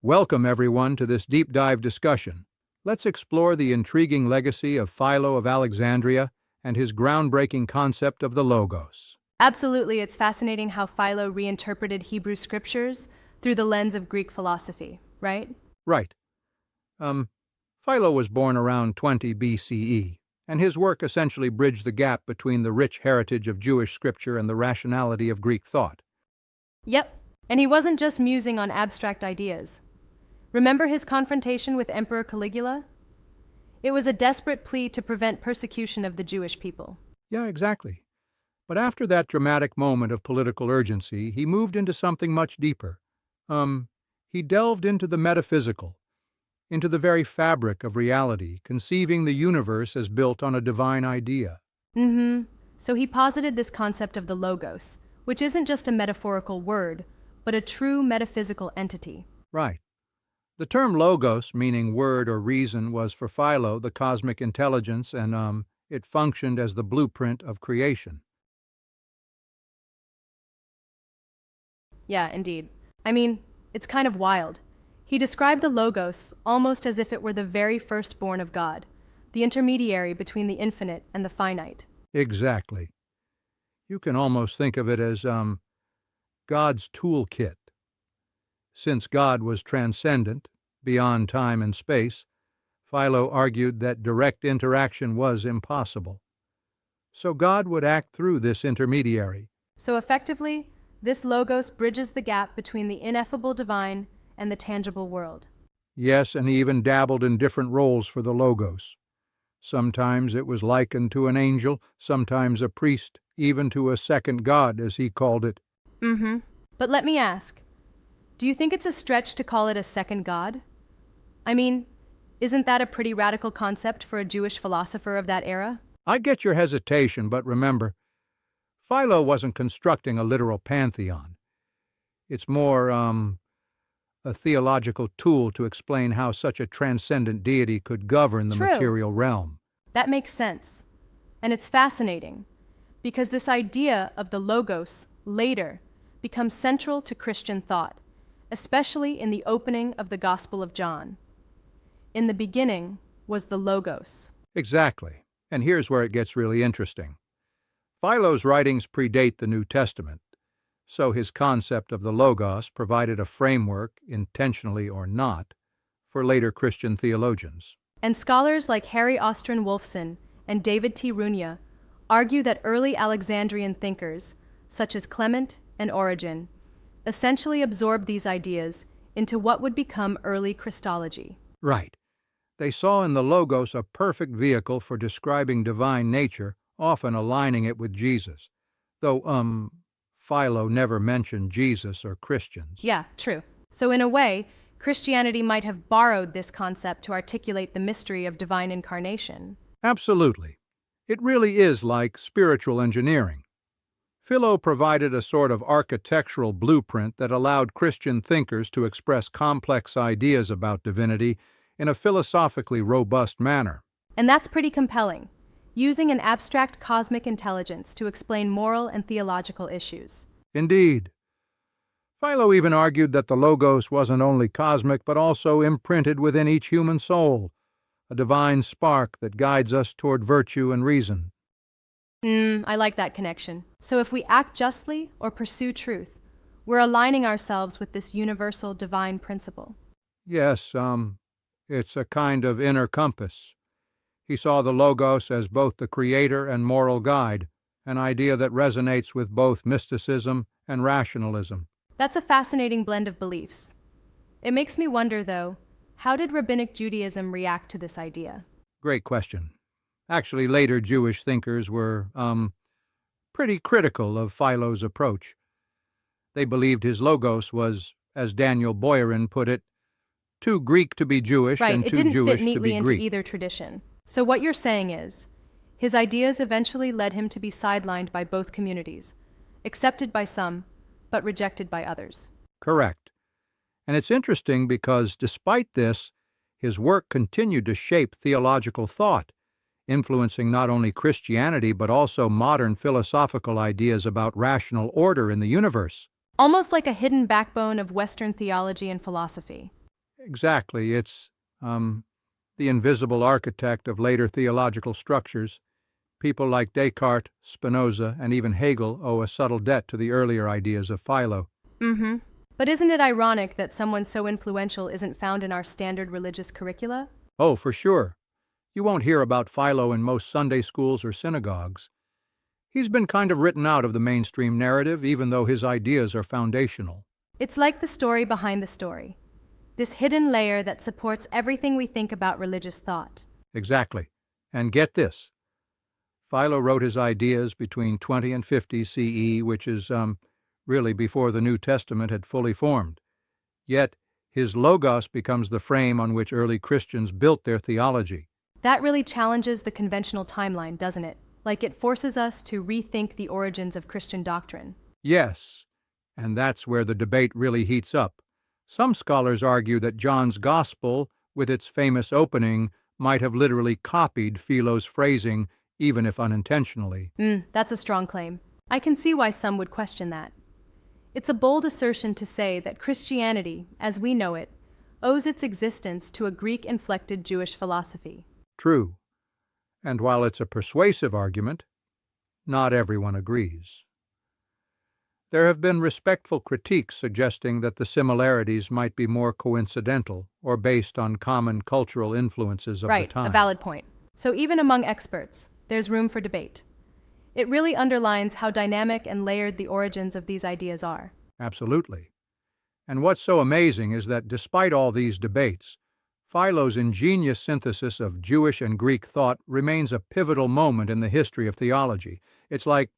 Welcome, everyone, to this deep dive discussion. Let's explore the intriguing legacy of Philo of Alexandria and his groundbreaking concept of the Logos. Absolutely, it's fascinating how Philo reinterpreted Hebrew scriptures through the lens of Greek philosophy, right? Right. Philo was born around 20 BCE, and his work essentially bridged the gap between the rich heritage of Jewish scripture and the rationality of Greek thought. Yep, and he wasn't just musing on abstract ideas. Remember his confrontation with Emperor Caligula? It was a desperate plea to prevent persecution of the Jewish people. Yeah, exactly. But after that dramatic moment of political urgency, he moved into something much deeper. He delved into the metaphysical, into the very fabric of reality, conceiving the universe as built on a divine idea. So he posited this concept of the Logos, which isn't just a metaphorical word, but a true metaphysical entity. Right. The term logos, meaning word or reason, was for Philo the cosmic intelligence, and it functioned as the blueprint of creation. Yeah, indeed. I mean, it's kind of wild. He described the Logos almost as if it were the very firstborn of God, the intermediary between the infinite and the finite. Exactly. You can almost think of it as God's toolkit. Since God was transcendent, beyond time and space, Philo argued that direct interaction was impossible. So God would act through this intermediary. So effectively, this Logos bridges the gap between the ineffable divine and the tangible world. Yes, and he even dabbled in different roles for the Logos. Sometimes it was likened to an angel, sometimes a priest, even to a second god, as he called it. But let me ask, do you think it's a stretch to call it a second god? I mean, isn't that a pretty radical concept for a Jewish philosopher of that era? I get your hesitation, but remember, Philo wasn't constructing a literal pantheon. It's more, a theological tool to explain how such a transcendent deity could govern the True. material realm. That makes sense. And it's fascinating, because this idea of the Logos later becomes central to Christian thought, especially in the opening of the Gospel of John. In the beginning was the Logos. Exactly. And here's where it gets really interesting. Philo's writings predate the New Testament, so his concept of the Logos provided a framework, intentionally or not, for later Christian theologians. And scholars like Harry Austryn Wolfson and David Runia argue that early Alexandrian thinkers, such as Clement and Origen, essentially absorbed these ideas into what would become early Christology. Right. They saw in the Logos a perfect vehicle for describing divine nature, often aligning it with Jesus, though, Philo never mentioned Jesus or Christians. Yeah, true. So in a way, Christianity might have borrowed this concept to articulate the mystery of divine incarnation. Absolutely. It really is like spiritual engineering. Philo provided a sort of architectural blueprint that allowed Christian thinkers to express complex ideas about divinity in a philosophically robust manner. And that's pretty compelling, using an abstract cosmic intelligence to explain moral and theological issues. Indeed. Philo even argued that the Logos wasn't only cosmic but also imprinted within each human soul, a divine spark that guides us toward virtue and reason. I like that connection. So if we act justly or pursue truth, we're aligning ourselves with this universal divine principle. Yes, it's a kind of inner compass. He saw the Logos as both the creator and moral guide, an idea that resonates with both mysticism and rationalism. That's a fascinating blend of beliefs. It makes me wonder, though, how did Rabbinic Judaism react to this idea? Great question. Actually, later Jewish thinkers were, pretty critical of Philo's approach. They believed his Logos was, as Daniel Boyarin put it, too Greek to be Jewish and It too didn't Jewish fit to neatly be into Greek. either tradition. So what you're saying is, his ideas eventually led him to be sidelined by both communities, accepted by some, but rejected by others. Correct. And it's interesting because, despite this, his work continued to shape theological thought, influencing not only Christianity but also modern philosophical ideas about rational order in the universe. Almost like a hidden backbone of Western theology and philosophy. Exactly. It's the invisible architect of later theological structures. People like Descartes, Spinoza, and even Hegel owe a subtle debt to the earlier ideas of Philo. Mm-hmm. But isn't it ironic that someone so influential isn't found in our standard religious curricula? Oh, for sure. You won't hear about Philo in most Sunday schools or synagogues. He's been kind of written out of the mainstream narrative, even though his ideas are foundational. It's like the story behind the story, this hidden layer that supports everything we think about religious thought. Exactly. And get this. Philo wrote his ideas between 20 and 50 CE, which is really before the New Testament had fully formed. Yet, his Logos becomes the frame on which early Christians built their theology. That really challenges the conventional timeline, doesn't it? Like it forces us to rethink the origins of Christian doctrine. Yes, and that's where the debate really heats up. Some scholars argue that John's Gospel, with its famous opening, might have literally copied Philo's phrasing, even if unintentionally. That's a strong claim. I can see why some would question that. It's a bold assertion to say that Christianity, as we know it, owes its existence to a Greek-inflected Jewish philosophy. True. And while it's a persuasive argument, not everyone agrees. There have been respectful critiques suggesting that the similarities might be more coincidental or based on common cultural influences of the Right, time. a valid point. So even among experts, there's room for debate. It really underlines how dynamic and layered the origins of these ideas are. Absolutely. And what's so amazing is that despite all these debates, Philo's ingenious synthesis of Jewish and Greek thought remains a pivotal moment in the history of theology. It's like,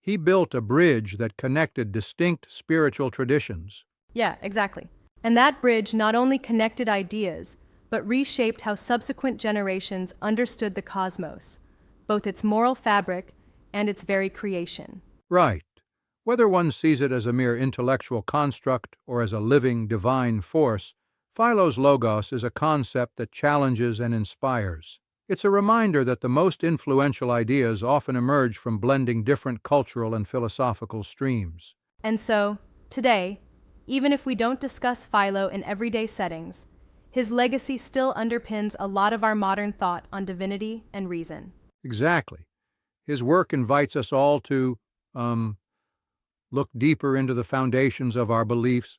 he built a bridge that connected distinct spiritual traditions. Yeah, exactly. And that bridge not only connected ideas, but reshaped how subsequent generations understood the cosmos, both its moral fabric and its very creation. Right. Whether one sees it as a mere intellectual construct or as a living, divine force, Philo's Logos is a concept that challenges and inspires. It's a reminder that the most influential ideas often emerge from blending different cultural and philosophical streams. And so, today, even if we don't discuss Philo in everyday settings, his legacy still underpins a lot of our modern thought on divinity and reason. Exactly. His work invites us all to, look deeper into the foundations of our beliefs,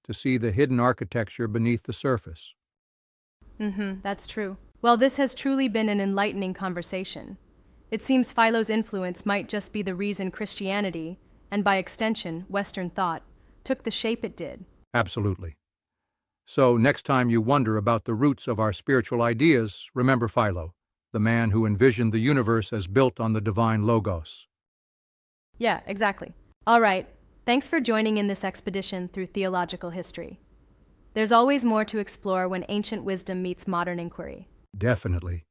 to see the hidden architecture beneath the surface. That's true. Well, this has truly been an enlightening conversation. It seems Philo's influence might just be the reason Christianity, and by extension, Western thought, took the shape it did. Absolutely. So next time you wonder about the roots of our spiritual ideas, remember Philo, the man who envisioned the universe as built on the divine Logos. Yeah, exactly. All right, thanks for joining in this expedition through theological history. There's always more to explore when ancient wisdom meets modern inquiry. Definitely.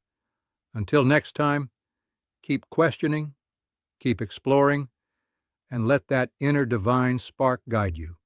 Until next time, keep questioning, keep exploring, and let that inner divine spark guide you.